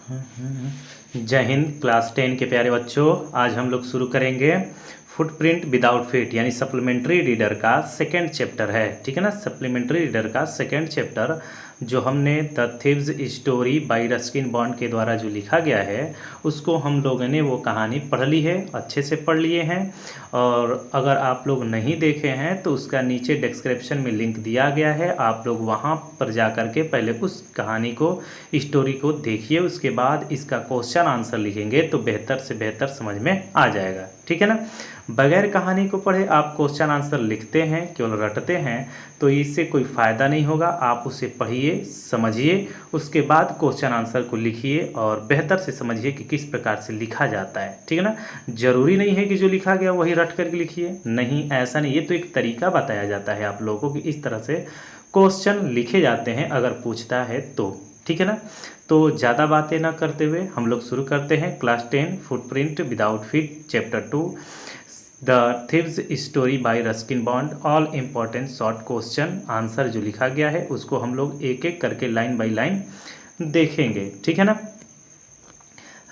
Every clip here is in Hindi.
जय हिंद। क्लास 10 के प्यारे बच्चों, आज हम लोग शुरू करेंगे फुटप्रिंट विदाउट फीट यानी सप्लीमेंट्री रीडर का सेकंड चैप्टर है। ठीक है ना, सप्लीमेंट्री रीडर का सेकंड चैप्टर जो हमने the thieves story by Ruskin bond के द्वारा जो लिखा गया है उसको हम लोगों ने वो कहानी पढ़ ली है, अच्छे से पढ़ लिए हैं। और अगर आप लोग नहीं देखे हैं तो उसका नीचे डिस्क्रिप्शन में लिंक दिया गया है, आप लोग वहाँ पर जा कर के पहले उस कहानी को, स्टोरी को देखिए, उसके बाद इसका क्वेश्चन आंसर लिखेंगे तो बेहतर से बेहतर समझ में आ जाएगा। ठीक है ना, बगैर कहानी को पढ़े आप क्वेश्चन आंसर लिखते हैं, केवल रटते हैं, तो इससे कोई फ़ायदा नहीं होगा। आप उसे पढ़िए, समझिए, उसके बाद क्वेश्चन आंसर को लिखिए और बेहतर से समझिए कि किस प्रकार से लिखा जाता है। ठीक है ना, ज़रूरी नहीं है कि जो लिखा गया वही रट करके लिखिए, नहीं, ऐसा नहीं, ये तो एक तरीका बताया जाता है आप लोगों को कि इस तरह से क्वेश्चन लिखे जाते हैं अगर पूछता है तो। ठीक है ना, तो ज़्यादा बातें ना करते हुए हम लोग शुरू करते हैं class 10 footprint without feet chapter 2 the thieves story by Ruskin bond. All important short question answer जो लिखा गया है उसको हम लोग एक एक करके लाइन बाय लाइन देखेंगे। ठीक है ना,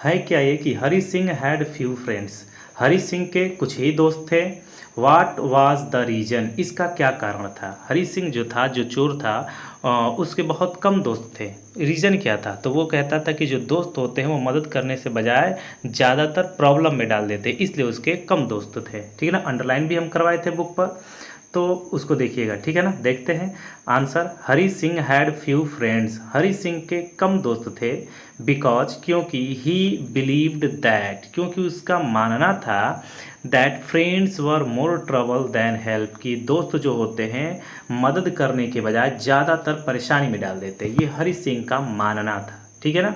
है क्या ये कि हरी Singh had few friends, Hari Singh के कुछ ही दोस्त थे। वाट वाज द रीजन, इसका क्या कारण था। हरी सिंह जो था, जो चोर था, उसके बहुत कम दोस्त थे। रीज़न क्या था, तो वो कहता था कि जो दोस्त होते हैं वो मदद करने से बजाय ज़्यादातर प्रॉब्लम में डाल देते, इसलिए उसके कम दोस्त थे। ठीक है ना, अंडरलाइन भी हम करवाए थे बुक पर, तो उसको देखिएगा। ठीक है ना, देखते हैं answer. Hari Singh had few friends, Hari Singh के कम दोस्त थे। बिकॉज, क्योंकि, ही बिलीव्ड दैट, क्योंकि उसका मानना था, that friends were more trouble than help, कि दोस्त जो होते हैं मदद करने के बजाय ज़्यादातर परेशानी में डाल देते, ये हरी सिंह का मानना था। ठीक है ना,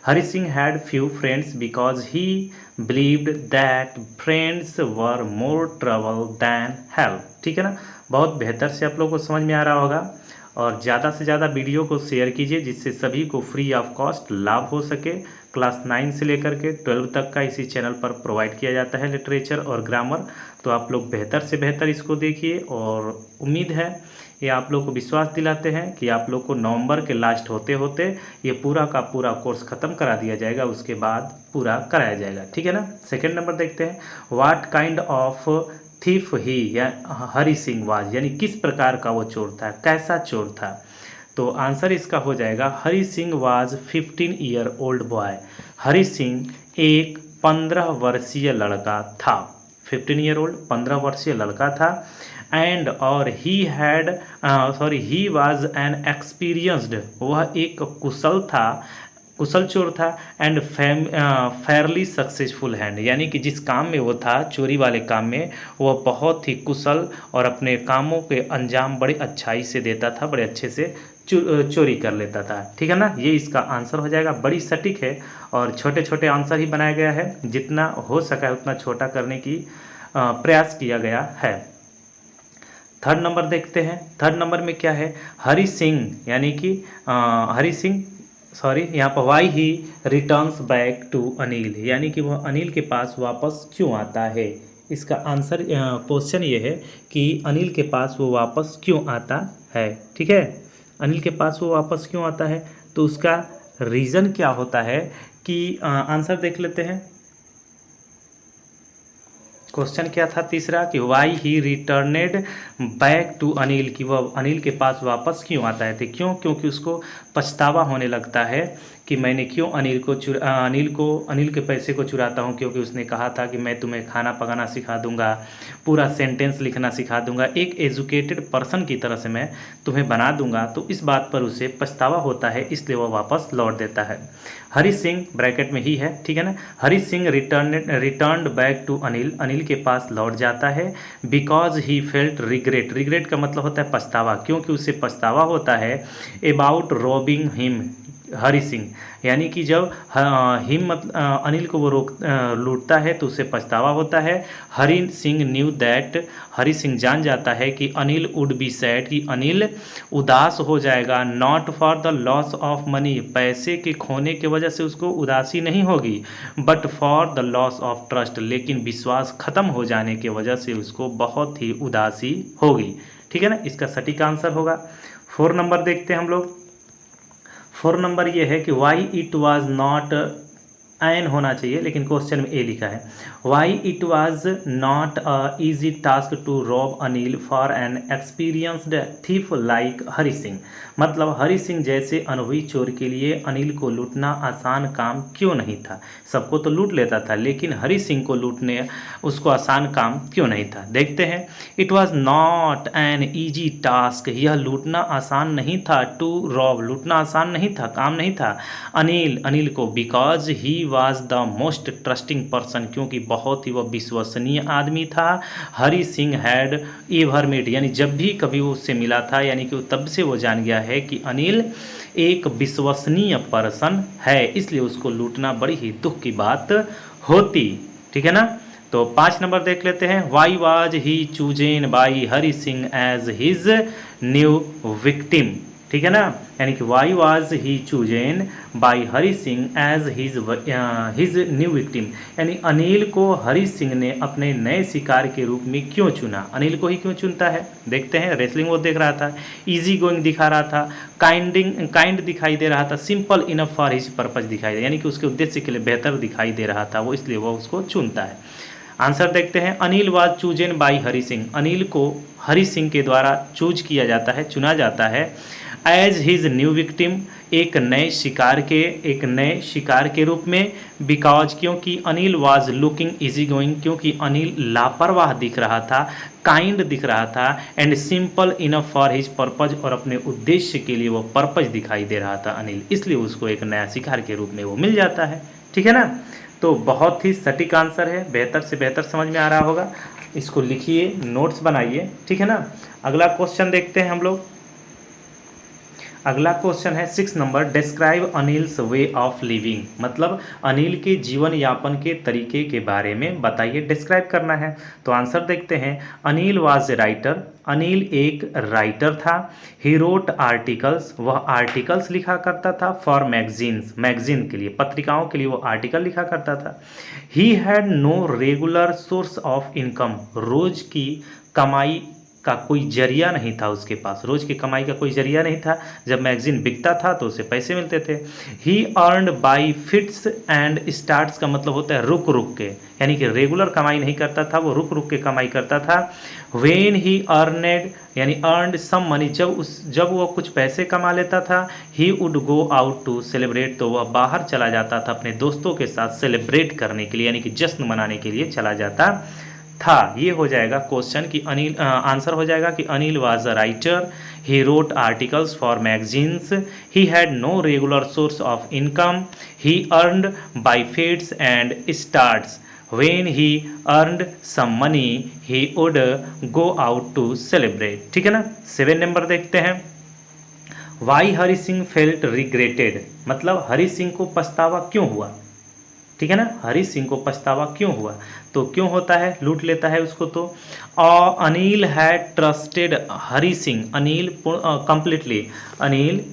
Hari Singh had few friends because he believed that friends were more trouble than help. ठीक है ना, बहुत बेहतर से आप लोगों को समझ में आ रहा होगा। और ज़्यादा से ज़्यादा वीडियो को शेयर कीजिए जिससे सभी को फ्री ऑफ कॉस्ट लाभ हो सके। क्लास 9 से लेकर के 12 तक का इसी चैनल पर प्रोवाइड किया जाता है लिटरेचर और ग्रामर, तो आप लोग बेहतर से बेहतर इसको देखिए। और उम्मीद है ये आप लोग को विश्वास दिलाते हैं कि आप लोग को नवंबर के लास्ट होते होते ये पूरा का पूरा कोर्स ख़त्म करा दिया जाएगा, उसके बाद पूरा कराया जाएगा। ठीक है ना, सेकेंड नंबर देखते हैं। व्हाट काइंड ऑफ थीफ ही, या हरी सिंह वाज, यानी किस प्रकार का वो चोर था, कैसा चोर था। तो आंसर इसका हो जाएगा Hari Singh was 15 year old boy. Hari Singh एक 15 वर्षीय लड़का था। 15 ईयर ओल्ड, 15 वर्षीय लड़का था। एंड और ही वाज एन एक्सपीरियंस्ड, वह एक कुशल था, कुशल चोर था। एंड फेयरली सक्सेसफुल हैंड, यानी कि जिस काम में वो था, चोरी वाले काम में, वह बहुत ही कुशल और अपने कामों के अंजाम बड़े अच्छाई से देता था, बड़े अच्छे से चोरी कर लेता था। ठीक है ना, ये इसका आंसर हो जाएगा। बड़ी सटीक है और छोटे छोटे आंसर ही बनाया गया है, जितना हो सका है उतना छोटा करने की प्रयास किया गया है। थर्ड नंबर देखते हैं। थर्ड नंबर में क्या है, हरी सिंह, यानी कि हरी सिंह, सॉरी, यहाँ पर why he returns back to Anil, यानी कि वह अनिल के पास वापस क्यों आता है। इसका आंसर, क्वेश्चन ये है कि अनिल के पास वो वापस क्यों आता है। ठीक है, अनिल के पास वो वापस क्यों आता है, तो उसका रीज़न क्या होता है कि आंसर देख लेते हैं। क्वेश्चन क्या था तीसरा, कि why he returned back to Anil, कि वह अनिल के पास वापस क्यों आता है। तो क्यों, क्योंकि उसको पछतावा होने लगता है कि मैंने क्यों अनिल के पैसे को चुराता हूं, क्योंकि उसने कहा था कि मैं तुम्हें खाना पकाना सिखा दूंगा, पूरा सेंटेंस लिखना सिखा दूंगा, एक एजुकेटेड पर्सन की तरह से मैं तुम्हें बना दूंगा। तो इस बात पर उसे पछतावा होता है, इसलिए वह वापस लौट देता है। हरी सिंह, ब्रैकेट में ही है, ठीक है ना, Hari Singh returned back to Anil, Anil के पास लौट जाता है। Because he felt regret, regret का मतलब होता है पछतावा, क्योंकि उसे पछतावा होता है about robbing him, Hari Singh, यानी कि जब अनिल को वो लूटता है तो उसे पछतावा होता है। हरी सिंह न्यू दैट, हरी सिंह जान जाता है कि अनिल वुड बी सैड, कि अनिल उदास हो जाएगा। Not for the loss of money, पैसे के खोने की वजह से उसको उदासी नहीं होगी, but for the loss of trust, लेकिन विश्वास खत्म हो जाने की वजह से उसको बहुत ही उदासी होगी। ठीक है ना, इसका सटीक आंसर होगा। 4 नंबर देखते हैं हम लोग। 4 नंबर ये है कि why it was not, an होना चाहिए लेकिन क्वेश्चन में ए लिखा है। Why it was not a easy task to rob Anil for an experienced thief like Hari Singh. मतलब हरि सिंह जैसे अनुभवी चोर के लिए अनिल को लूटना आसान काम क्यों नहीं था। सबको तो लूट लेता था लेकिन हरि सिंह को लूटने उसको आसान काम क्यों नहीं था। देखते हैं। It was not an easy task, यह लूटना आसान नहीं था। टू रॉब, लूटना आसान नहीं था, काम नहीं था। अनिल को, because he was the most trusting person, क्योंकि बहुत ही वह विश्वसनीय आदमी था। Hari Singh had ever met, यानी जब भी कभी वो उससे मिला था, यानी कि तब से वो जान गया है कि अनिल एक विश्वसनीय पर्सन है, इसलिए उसको लूटना बड़ी ही दुख की बात होती। ठीक है ना। तो 5 नंबर देख लेते हैं। Why was he chosen by Hari Singh as his new victim. ठीक है ना। यानी कि why was he chosen by Hari Singh as his new victim, यानी अनिल को हरि सिंह ने अपने नए शिकार के रूप में क्यों चुना। अनिल को ही क्यों चुनता है, देखते हैं। रेसलिंग वो देख रहा था, इजी गोइंग दिखा रहा था, काइंड दिखाई दे रहा था, simple enough for his purpose दिखाई दे, यानी कि उसके उद्देश्य के लिए बेहतर दिखाई दे रहा था वो, इसलिए वो उसको चुनता है। आंसर देखते हैं। अनिल वाज चूजेन बाई हरि सिंह, अनिल को हरि सिंह के द्वारा चूज किया जाता है, चुना जाता है। एज हिज न्यू विक्टिम, एक नए शिकार के रूप में। बिकॉज, क्योंकि Anil was looking easy going, क्योंकि अनिल लापरवाह दिख रहा था, काइंड दिख रहा था, and simple enough for his purpose, और अपने उद्देश्य के लिए वो पर्पज दिखाई दे रहा था अनिल, इसलिए उसको एक नया शिकार के रूप में वो मिल जाता है। ठीक है ना। तो बहुत ही सटीक आंसर है, बेहतर से बेहतर समझ में आ रहा होगा। इसको लिखिए, नोट्स बनाइए। ठीक है ना। अगला क्वेश्चन देखते हैं हम लोग। अगला क्वेश्चन है 6 number. Describe Anil's way of living, मतलब अनिल के जीवन यापन के तरीके के बारे में बताइए, डिस्क्राइब करना है। तो आंसर देखते हैं। Anil was a writer, Anil एक राइटर था। ही रोट आर्टिकल्स, वह आर्टिकल्स लिखा करता था। फॉर मैगजीन्स, मैगजीन के लिए, पत्रिकाओं के लिए वो आर्टिकल लिखा करता था। He had no regular source of income, रोज की कमाई का कोई जरिया नहीं था उसके पास, रोज की कमाई का कोई जरिया नहीं था। जब मैगजीन बिकता था तो उसे पैसे मिलते थे। He earned by fits and starts का मतलब होता है रुक रुक के, यानी कि रेगुलर कमाई नहीं करता था, वो रुक रुक के कमाई करता था। वेन ही अर्नेड, यानी अर्नड सम मनी, जब वो कुछ पैसे कमा लेता था। He would go out to celebrate, तो वह बाहर चला जाता था अपने दोस्तों के साथ सेलिब्रेट करने के लिए, यानी कि जश्न मनाने के लिए चला जाता था। ये हो जाएगा क्वेश्चन की अनिल, आंसर हो जाएगा कि Anil was a writer, he wrote articles for magazines, he had no regular source of income, he earned by fits and starts, when he earned some money he would go out to celebrate. ठीक है ना। 7 नंबर देखते हैं। Why Hari Singh felt regretted, मतलब हरि सिंह को पछतावा क्यों हुआ। ठीक है ना। हरि सिंह को पछतावा क्यों हुआ, तो क्यों होता है, लूट लेता है उसको तो। Anil had trusted Hari Singh, Anil completely, Anil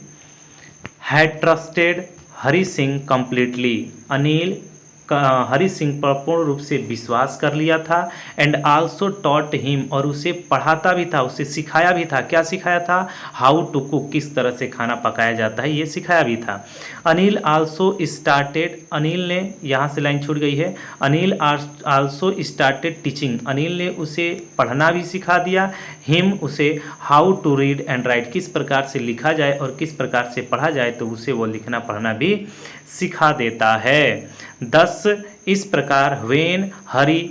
had trusted Hari Singh completely, Anil Hari Singh पर पूर्ण रूप से विश्वास कर लिया था। एंड आल्सो टॉट हिम, और उसे पढ़ाता भी था, उसे सिखाया भी था। क्या सिखाया था, हाउ टू कुक, किस तरह से खाना पकाया जाता है, ये सिखाया भी था। अनिल आल्सो स्टार्टेड, अनिल ने, यहाँ से लाइन छूट गई है, Anil also started teaching, Anil ने उसे पढ़ना भी सिखा दिया। हिम, उसे, how to read and write, किस प्रकार से लिखा जाए और किस प्रकार से पढ़ा जाए, तो उसे वो लिखना पढ़ना भी सिखा देता है। 10 इस प्रकार when Hari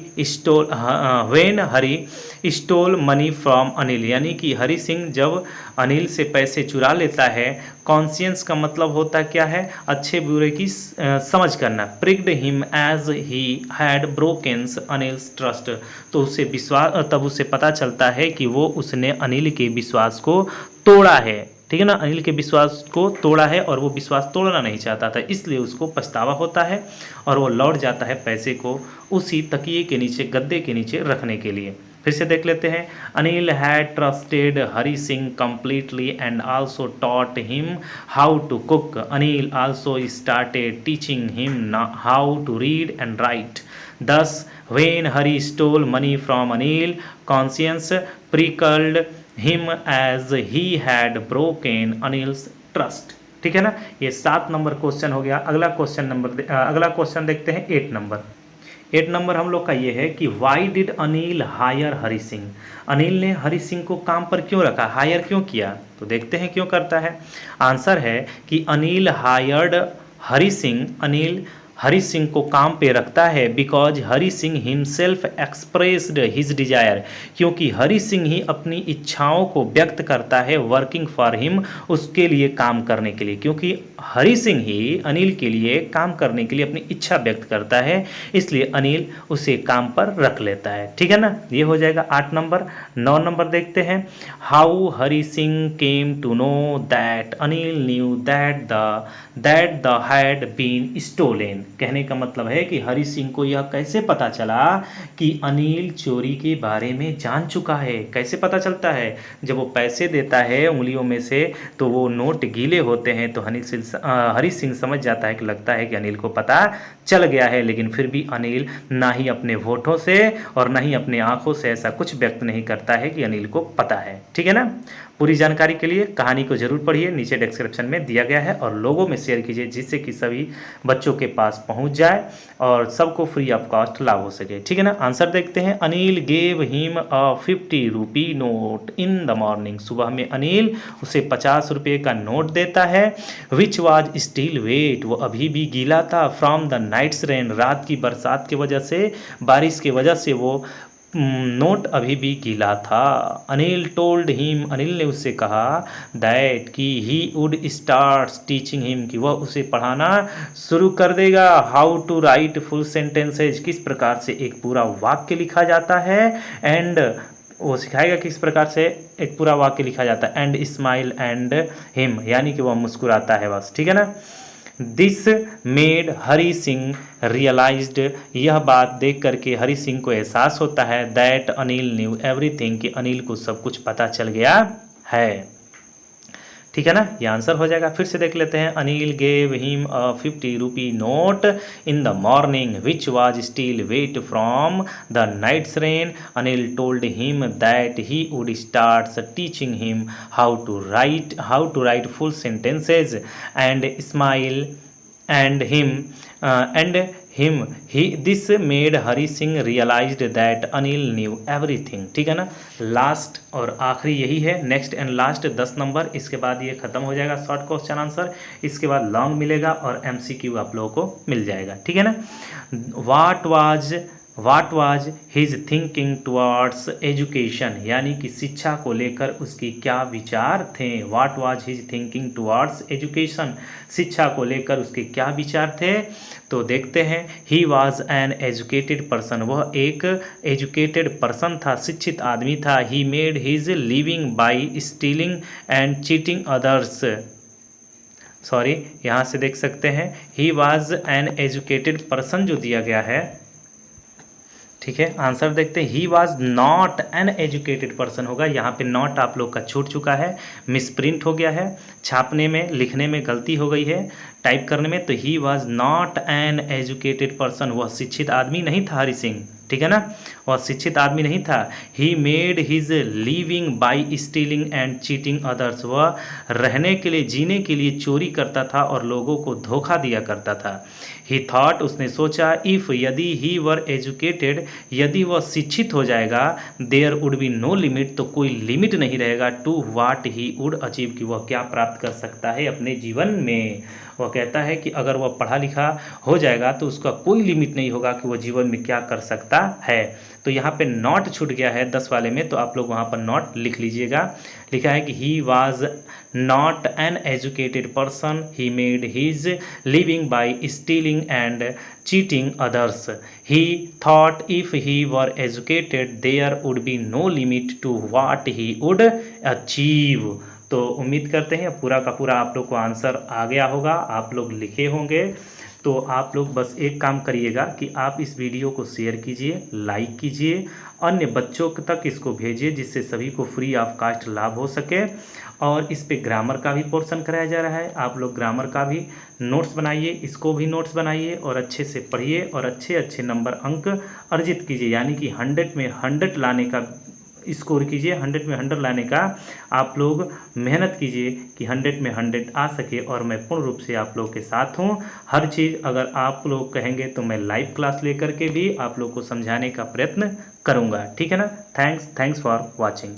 stole money from Anil, यानी कि हरि सिंह जब अनिल से पैसे चुरा लेता है, कॉन्शियंस का मतलब होता क्या है, अच्छे बुरे की समझ करना। Pricked him as he had broken Anil's trust, तो उसे विश्वास, तब उसे पता चलता है कि वो उसने अनिल के विश्वास को तोड़ा है। ठीक है ना। अनिल के विश्वास को तोड़ा है और वो विश्वास तोड़ना नहीं चाहता था, इसलिए उसको पछतावा होता है और वो लौट जाता है पैसे को उसी तकिए के नीचे, गद्दे के नीचे रखने के लिए। फिर से देख लेते हैं। Anil had trusted Hari Singh completely and also taught him how to cook, Anil also started teaching him how to read and write. 10 when Hari stole money from Anil, conscience pricked him as he had broken Anil's trust। ठीक है ना। ये 7 नंबर क्वेश्चन हो गया। अगला क्वेश्चन देखते हैं 8 नंबर। 8 नंबर हम लोग का ये है कि why did Anil hire Hari Singh. Anil ने हरि सिंह को काम पर क्यों रखा, हायर क्यों किया, तो देखते हैं क्यों करता है। आंसर है कि अनिल हायर्ड हरि सिंह, अनिल हरि सिंह को काम पे रखता है because Hari Singh himself expressed his Dzire, क्योंकि हरि सिंह ही अपनी इच्छाओं को व्यक्त करता है वर्किंग फॉर हिम, उसके लिए काम करने के लिए, क्योंकि हरि सिंह ही अनिल के लिए काम करने के लिए अपनी इच्छा व्यक्त करता है, इसलिए अनिल उसे काम पर रख लेता है। ठीक है ना, ये हो जाएगा 8 नंबर। 9 नंबर देखते हैं। How Hari Singh came to know that Anil knew that the had been stolen. कहने का मतलब है कि हरि सिंह को यह कैसे पता चला कि अनिल चोरी के बारे में जान चुका है। कैसे पता चलता है, जब वो पैसे देता है उंगलियों में से तो वो नोट गीले होते हैं, तो हरि सिंह समझ जाता है कि लगता है कि अनिल को पता चल गया है, लेकिन फिर भी अनिल ना ही अपने होठों से और ना ही अपने आंखों से ऐसा कुछ व्यक्त नहीं करता है कि अनिल को पता है। ठीक है ना। पूरी जानकारी के लिए कहानी को जरूर पढ़िए, नीचे डिस्क्रिप्शन में दिया गया है, और लोगों में शेयर कीजिए जिससे कि सभी बच्चों के पास पहुंच जाए और सबको फ्री ऑफ कॉस्ट लाभ हो सके। ठीक है ना। आंसर देखते हैं। Anil gave him a 50 rupee note in the morning. सुबह में अनिल उसे 50 रुपये का नोट देता है। विच वाज स्टिल वेट, वो अभी भी गीला था। फ्रॉम द नाइट्स रेन, रात की बरसात की वजह से, बारिश की वजह से वो नोट अभी भी गीला था। अनिल टोल्ड हिम, अनिल ने उससे कहा दैट कि he would start teaching him, कि वह उसे पढ़ाना शुरू कर देगा। How to write full sentences, किस प्रकार से एक पूरा वाक्य लिखा जाता है, एंड वो सिखाएगा किस प्रकार से एक पूरा वाक्य लिखा जाता है। एंड स्माइल एंड हिम, यानी कि वह मुस्कुराता है बस। ठीक है ना। This made Hari Singh realized, यह बात देख करके हरि सिंह को एहसास होता है दैट अनिल न्यू एवरीथिंग, कि अनिल को सब कुछ पता चल गया है। ठीक है ना, ये आंसर हो जाएगा। फिर से देख लेते हैं। Anil gave him a 50 rupee note in the morning which was still wet from the night's rain. Anil told him that he would start teaching him how to write full sentences and smile and him this made Hari Singh realized that Anil knew everything. ठीक है ना। लास्ट और आखिरी यही है, नेक्स्ट एंड लास्ट 10 नंबर। इसके बाद ये खत्म हो जाएगा शॉर्ट क्वेश्चन आंसर। इसके बाद लॉन्ग मिलेगा और MCQ आप लोगों को मिल जाएगा। ठीक है ना। What was his thinking towards education, यानी कि शिक्षा को लेकर उसकी क्या विचार थे। What was his thinking towards education, शिक्षा को लेकर उसके क्या विचार थे, तो देखते हैं। He was an educated person, वह एक एजुकेटेड पर्सन था, शिक्षित आदमी था। ही made his living by stealing and cheating others, sorry यहाँ से देख सकते हैं he was an educated person जो दिया गया है। ठीक है, आंसर देखते हैं। He was not an educated person होगा, यहाँ पे नॉट आप लोग का छूट चुका है, मिसप्रिंट हो गया है, छापने में लिखने में गलती हो गई है, टाइप करने में। तो he was not an educated person, वह शिक्षित आदमी नहीं था हरि सिंह। ठीक है ना, वह शिक्षित आदमी नहीं था। ही made his living by stealing and cheating others, वह रहने के लिए, जीने के लिए चोरी करता था और लोगों को धोखा दिया करता था। ही थॉट, उसने सोचा, इफ यदि ही वर एजुकेटेड, यदि वह शिक्षित हो जाएगा, there would be no limit, तो कोई लिमिट नहीं रहेगा, to what he would achieve, कि वह क्या प्राप्त कर सकता है अपने जीवन में। वह कहता है कि अगर वह पढ़ा लिखा हो जाएगा तो उसका कोई लिमिट नहीं होगा कि वह जीवन में क्या कर सकता है। तो यहाँ पे नॉट छूट गया है 10 वाले में, तो आप लोग वहाँ पर नॉट लिख लीजिएगा। लिखा है कि he was not an educated person, he made his living by stealing and cheating others. He thought if he were educated there would be no limit to what he would achieve. तो उम्मीद करते हैं पूरा का पूरा आप लोग को आंसर आ गया होगा, आप लोग लिखे होंगे। तो आप लोग बस एक काम करिएगा कि आप इस वीडियो को शेयर कीजिए, लाइक कीजिए, अन्य बच्चों तक इसको भेजिए जिससे सभी को फ्री ऑफ कास्ट लाभ हो सके। और इस पे ग्रामर का भी पोर्शन कराया जा रहा है, आप लोग ग्रामर का भी नोट्स बनाइए, इसको भी नोट्स बनाइए और अच्छे से पढ़िए और अच्छे अच्छे नंबर अंक अर्जित कीजिए, यानी कि 100 में 100 लाने का स्कोर कीजिए, 100 में 100 लाने का आप लोग मेहनत कीजिए कि 100 में 100 आ सके। और मैं पूर्ण रूप से आप लोग के साथ हूँ। हर चीज़ अगर आप लोग कहेंगे तो मैं लाइव क्लास लेकर के भी आप लोग को समझाने का प्रयत्न करूँगा, ठीक है ना। Thanks for watching.